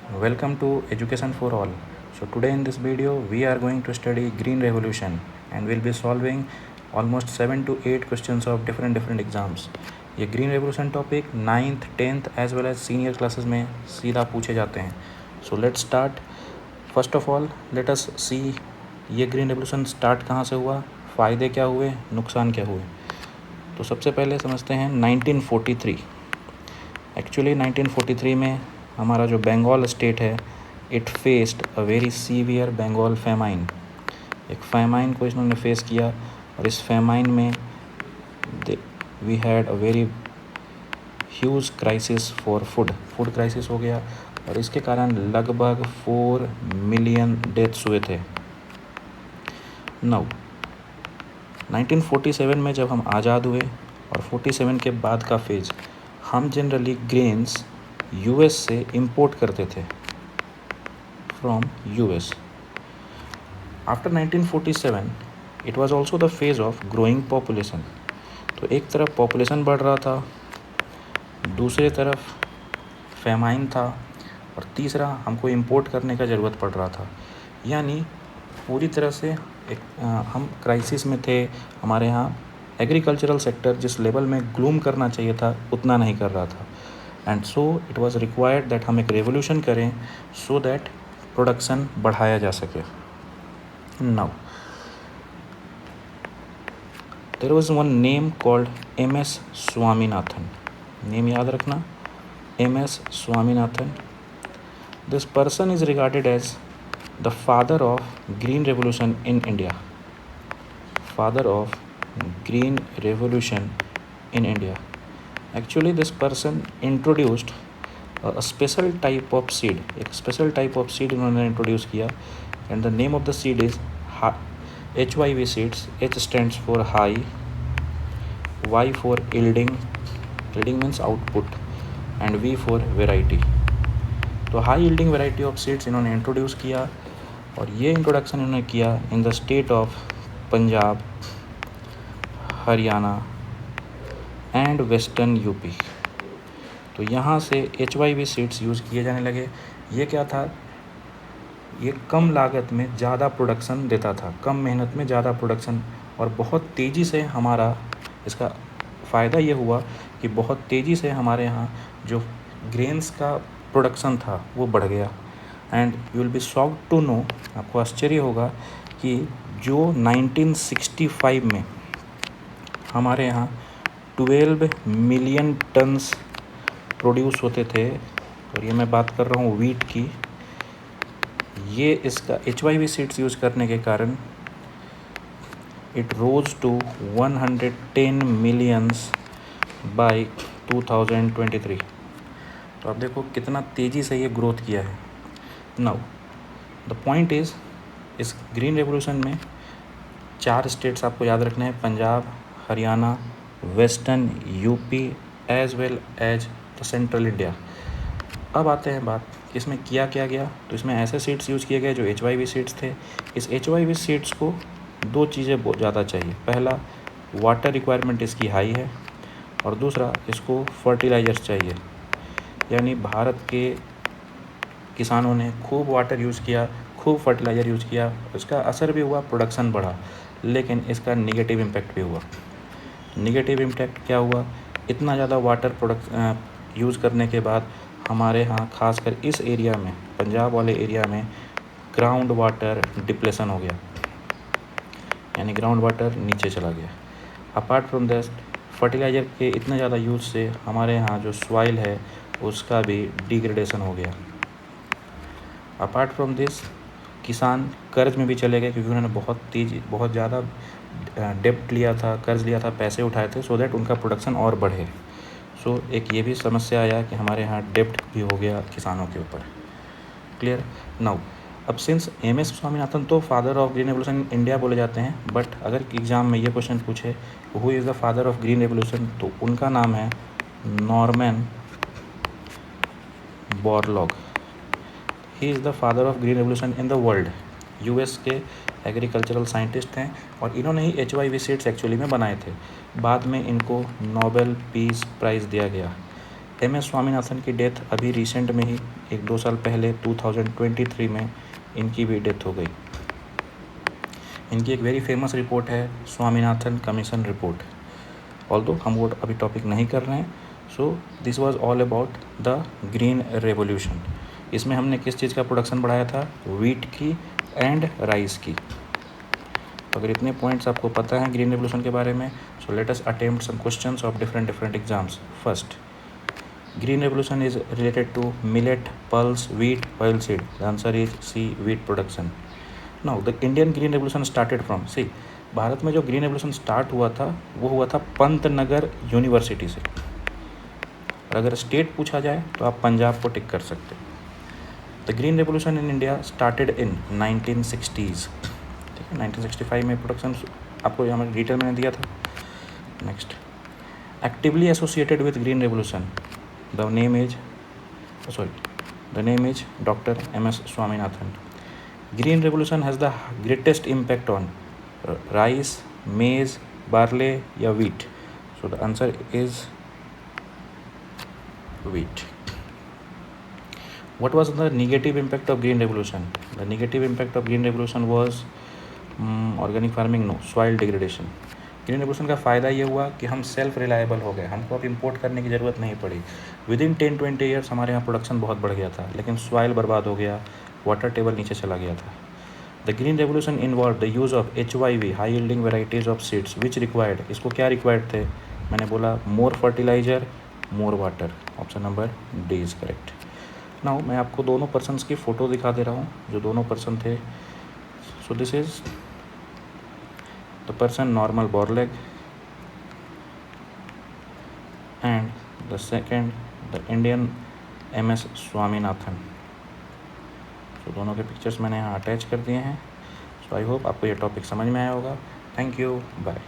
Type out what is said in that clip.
Welcome to Education for All. So today in this video we are going to study Green Revolution and we'll be solving almost 7 to 8 questions of different exams. ये green revolution topic 9th 10th as well as senior classes में सीधा पूछे जाते हैं. So let's start. First of all let us see ये green revolution start कहाँ से हुआ, फ़ायदे क्या हुए, नुकसान क्या हुए. तो सबसे पहले समझते हैं 1943. एक्चुअली 1943 में हमारा जो बंगाल स्टेट है it faced a very severe Bengal famine. एक फेमाइन को इन्होंने फेस किया और इस फेमाइन में we had a very huge crisis for food crisis हो गया और इसके कारण लगभग 4 मिलियन डेथ्स हुए थे. नाउ 1947 में जब हम आज़ाद हुए और 47 के बाद का फेज हम जनरली ग्रेन्स यूएस से इंपोर्ट करते थे from US. After 1947 it was also the phase of growing population. तो एक तरफ पॉपुलेशन बढ़ रहा था, दूसरी तरफ फेमाइन था और तीसरा हमको इंपोर्ट करने का ज़रूरत पड़ रहा था. यानी पूरी तरह से हम क्राइसिस में थे. हमारे यहाँ एग्रीकल्चरल सेक्टर जिस लेवल में ग्लूम करना चाहिए था उतना नहीं कर रहा था. And so it was required that हम एक रेवोल्यूशन करें सो दैट प्रोडक्शन बढ़ाया जा सके. Now there was one name called MS Swaminathan. Name याद रखना, MS Swaminathan. This person is regarded as the father of green revolution in India. Father of green revolution in India. Actually this person introduced a special type of seed. एक special type of seed उन्होंने introduce किया and the name of the seed is HYV seeds. H stands for high, Y for yielding, yielding means output, and V for variety. तो high yielding variety of seeds इन्होंने introduce किया और ये introduction इन्होंने किया in the state of Punjab, Haryana and western UP. तो यहाँ से HYV सीड्स यूज़ किए जाने लगे. ये क्या था, ये कम लागत में ज़्यादा प्रोडक्शन देता था, कम मेहनत में ज़्यादा प्रोडक्शन और बहुत तेज़ी से हमारा इसका फ़ायदा ये हुआ कि बहुत तेज़ी से हमारे यहाँ जो ग्रेन्स का प्रोडक्शन था वो बढ़ गया. And you will be shocked to know, आपको आश्चर्य होगा कि जो 1965 में हमारे यहाँ 12 मिलियन टन्स प्रोड्यूस होते थे, और ये मैं बात कर रहा हूँ वीट की, ये इसका HYV सीड्स यूज़ करने के कारण it rose to 110 millions by 2023. तो आप देखो कितना तेज़ी से ये ग्रोथ किया है. नाउ द पॉइंट इज़, इस ग्रीन रेवोल्यूशन में 4 स्टेट्स आपको याद रखने हैं, Punjab, Haryana, western UP as well as the central India. अब आते हैं बात कि इसमें किया क्या गया. तो इसमें ऐसे सीड्स यूज़ किए गए जो HYV सीड्स थे. इस HYV सीड्स को 2 चीज़ें बहुत ज़्यादा चाहिए. पहला, वाटर रिक्वायरमेंट इसकी हाई है और दूसरा, इसको फर्टिलाइजर्स चाहिए. यानी भारत के किसानों ने खूब वाटर यूज़ किया, खूब फर्टिलाइज़र यूज़ किया, इसका असर भी हुआ, प्रोडक्शन बढ़ा, लेकिन इसका निगेटिव इम्पैक्ट भी हुआ. निगेटिव इम्पैक्ट क्या हुआ, इतना ज़्यादा वाटर यूज़ करने के बाद हमारे यहाँ खासकर इस एरिया में, पंजाब वाले एरिया में ग्राउंड वाटर डिप्लेशन हो गया, यानी ग्राउंड वाटर नीचे चला गया. अपार्ट फ्रॉम दिस, फर्टिलाइज़र के इतना ज़्यादा यूज़ से हमारे यहाँ जो सॉइल है उसका भी डिग्रेडेशन हो गया. अपार्ट फ्रॉम दिस, किसान कर्ज में भी चले गए क्योंकि उन्होंने बहुत ज़्यादा डेब्ट लिया था, कर्ज लिया था, पैसे उठाए थे सो दैट उनका प्रोडक्शन और बढ़े. सो एक ये भी समस्या आया कि हमारे यहाँ डेब्ट भी हो गया किसानों के ऊपर. क्लियर. नाउ अब सिंस MS स्वामीनाथन तो father of green revolution India बोले जाते हैं, बट अगर एग्ज़ाम में ये क्वेश्चन पूछे who is the father of green revolution, तो उनका नाम है Norman Borlaug. He is the father of green revolution in the world. US के एग्रीकल्चरल साइंटिस्ट हैं और इन्होंने ही HYV सीड्स एक्चुअली में बनाए थे. बाद में इनको नोबेल पीस प्राइज़ दिया गया. MS स्वामीनाथन की डेथ अभी रिसेंट में ही 1-2 साल पहले 2023 में इनकी भी डेथ हो गई। इनकी एक वेरी फेमस रिपोर्ट है स्वामीनाथन कमीशन रिपोर्ट, ऑल्दो हम वो अभी टॉपिक नहीं कर रहे हैं। So this was all about the green revolution. इसमें हमने किस चीज़ का प्रोडक्शन बढ़ाया था? वीट की एंड राइस की। तो अगर इतने पॉइंट्स आपको पता है ग्रीन रेवोल्यूशन के बारे में, so let us attempt some questions of different exams. First, green revolution is related to millet, pulse, wheat, oilseed. The answer is C, wheat production. Now the Indian green revolution started from, see, Bharat में जो green revolution start हुआ था वो हुआ था Pantnagar university से। और अगर स्टेट पूछा जाए तो आप पंजाब को टिक कर सकते। The green revolution in India started in 1960s। ठीक है, 1965 में प्रोडक्शन आपको यहाँ में डिटेल मैंने दिया था। Next, actively associated with green revolution, the name is Dr. MS Swaminathan. Green revolution has the greatest impact on rice, maize, barley या wheat. So the answer is wheat. What was the negative impact of green revolution? The negative impact of green revolution was organic farming, no, soil degradation. Green revolution का फ़ायदा ये हुआ कि हम self reliable हो गए, हमको अब इंपोर्ट करने की ज़रूरत नहीं पड़ी। विदिन 10-20 ईयर्स हमारे यहाँ प्रोडक्शन बहुत बढ़ गया था, लेकिन सॉइल बर्बाद हो गया, वाटर टेबल नीचे चला गया था। The green revolution involve the use of HYV, high yielding varieties of seeds, which required, इसको क्या रिक्वायर्ड थे? मैंने बोला more fertiliser, more water. Option number D is correct. Now मैं आपको दोनों पर्सनस की फ़ोटो दिखा दे रहा हूँ, जो दोनों पर्सन थे। So this is the person normal Borlaug, and the second the Indian MS Swaminathan. तो दोनों के पिक्चर्स मैंने यहाँ अटैच कर दिए हैं। सो आई होप आपको ये टॉपिक समझ में आया होगा। Thank you, bye.